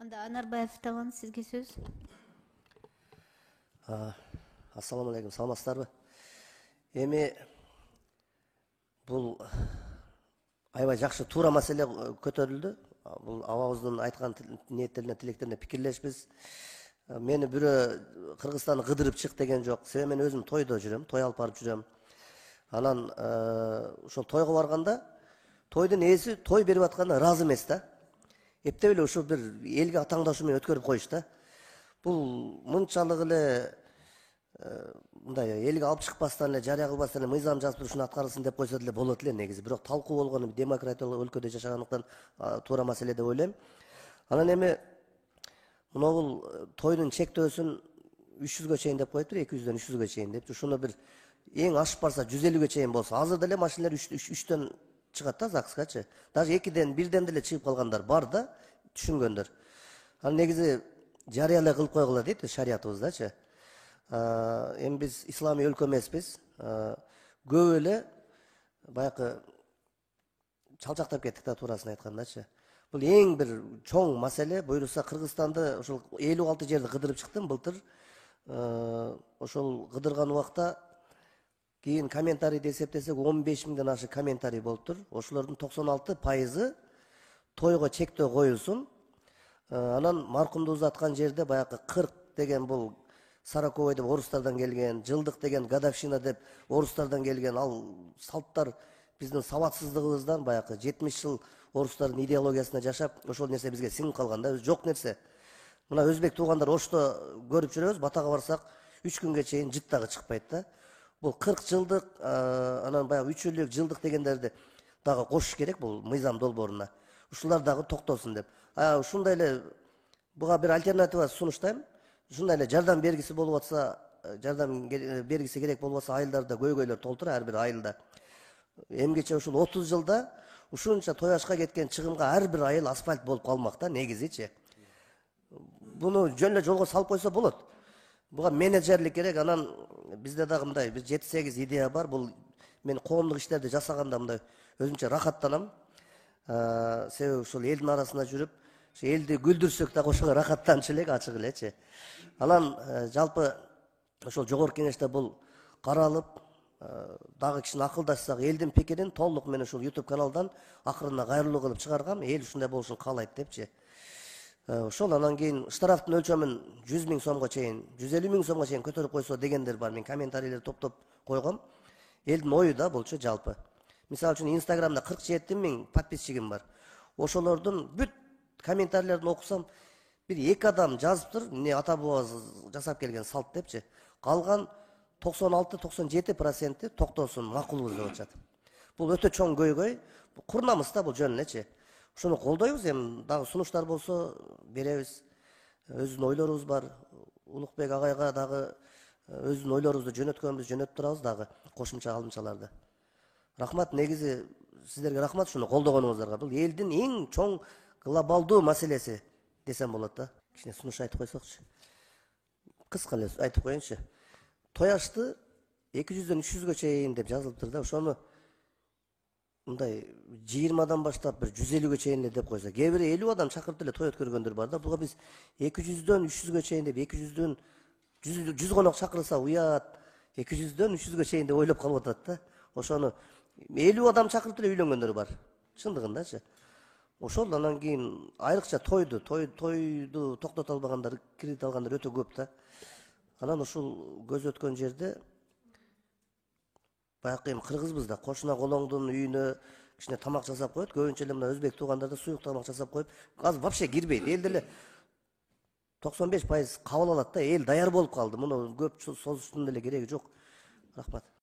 Анда Анарбаев тагын сизге сөз. Ассаламу алейкум, саламатсыздарбы? Эми бул аябай жакшы туура маселе көтөрүлдү. Бул абабыздын айткан ниеттерине, тилектерине пикирлешпиз. Мени бирөө Кыргызстанды кыдырып чык деген жок. Себеби мен өзүм тойдо жүрөм, той алып барып жүрөм. Анан ошол тойго барганда тойдун ээси той берип атканда ыраазы эмес да. Эптеп эле ушул бир элге атаңдашуу менен өткөрүп коюш да. Бул мынчалык эле мындай элге алып чыкпастан эле, жарыя кылбастан эле мыйзам жазып туруп ушуну аткарылсын деп койсо деле болот эле негизи. Бирок талкуу болгону демократиялык өлкөдө жашагандыктан туура маселе деп ойлойм. Анан эми мына бул тойдун чектөөсүн 300га чейин деп коюптур, 200дөн 300га чейин деп. Ушуну бир эң ашып барса 150ге чейин болсо, азыр деле машиналар 3төн чыгат да ЗАГСкачы. Даже 2ден 1ден деле чыгып калгандар бар да, түшүнгөндөр. Ал негизи жарыялай кылып койгула дейт шариятыбыздачы. Эми биз исламий өлкө эмеспиз. Көп эле баягы чалчактап кеттик да туурасын айткандачы. Бул эң бир чоң маселе. Буюрса Кыргызстанды ошол 56 жерди кыдырып чыктым былтыр. Ошол кыдырган убакта кийин комментарийди эсептесек 15.000ден ашык комментарий болуптур. Ошолордун 96% тойго чектөө коюлсун. Анан маркумду узаткан жерде баягы 40 деген бул Сороковой деп орустардан келген, жылдык деген годовщина деп орустардан келген, ал салттар биздин сабатсыздыгыбыздан баягы 70 жыл орустардын идеологиясына жашап, ошол нерсе бизге сиңип калган да, жок нерсе. Мына өзбек туугандар Ошто көрүп жүрөбүз, Батага барсак 3 күнгө чейин жыт дагы чыкпайт да. Бул 40 жылдык, анан баягы 3 жылдык дегендерди дагы кошуш керек бул мыйзам долбооруна. Ушулар дагы токтосун деп. Ушундай эле буга бир альтернатива сунуштайм. Ушундай эле жардам бергиси болуп атса, жардам бергиси керек болуп атса, айылдарда көйгөйлөр толтур ар бир айылда. Эмгече ушул 30 жылда ушунча тояшка кеткен чыгымга ар бир айыл асфальт болуп калмак да негизичи. Буну жөн эле жолго салып койсо болот. Буга менеджерлик керек. Анан бизде дагы мындай 7-8 идея бар. Бул мен коомдук иштерди жасаганда мындай өзүмчө рахаттанам. Себеби ушул элдин арасында жүрүп, элди күлдүрсөк дагы ошого рахаттанчу элек ачык элечи. Анан жалпы ошол жогорку кеңеште бул каралып, дагы кичине акылдашсак, элдин пикирин толук мен ушул YouTube каналдан акырына кайрылуу кылып чыгаргам, эл ушундай болушун каалайт депчи. Ошол анан кийин штрафтын өлчөмүн 100.000 сомго чейин, 150.000 сомго чейин көтөрүп койсо дегендер бар. Мен комментарийлер топтоп койгом. Элдин ою да булчу жалпы. Мисалы үчүн Инстаграмда 47.000 подписчигим бар. Ошолордун бүт комментарийлерин окусам, бир 2 адам жазыптыр, эмне ата бабабыз жасап келген салт депчи. Калган 96-97% токтосун, макулбуз деп атышат. Бул өтө чоң көйгөй. Курнамыз да бул жөн элечи. Ушуну колдойбуз, эми дагы сунуштар болсо беребиз. Өзүнүн ойлорубуз бар. Улукбек агайга дагы өзүнүн ойлорубузду жөнөткөнбүз, жөнөтүп турабыз дагы кошумча алымчаларды. Рахмат, негизи сиздерге рахмат ушуну колдогонуңуздарга. Бул элдин эң чоң глобалдуу маселеси десем болот да. Кичине сунуш айтып койсокчу. Кыска эле айтып коеюнчу. Тояшты 200дөн 300га чейин деп жазылыптыр да. Ошону мындай 20 баштап бир 150ге чейин эле деп койсо, кээ бири 50 адам чакырып эле той өткөргөндөр бар да. Буга биз 200дөн 300га чейин деп 200дөн 100 конок чакырса уят, 200дөн 300га чейин деп ойлоп калып атат да. Ошону 50 адам чакырып эле үйлөнгөндөр бар. Чындыгындачы. Ошол анан кийин айрыкча тойду токтото албагандар, кредит алгандар өтө көп да. Анан ушул көз өткөн жерде баягы эми кыргызбыз да, кошуна колоңдун үйүнө кичине тамак жасап коет. Көбүнчө эле мына өзбек туугандарды суюк тамак жасап коюп, азыр вообще кирбейт. Эл деле 95% кабыл алат да, эл даяр болуп калды. Муну көп созуштун деле кереги жок. Рахмат.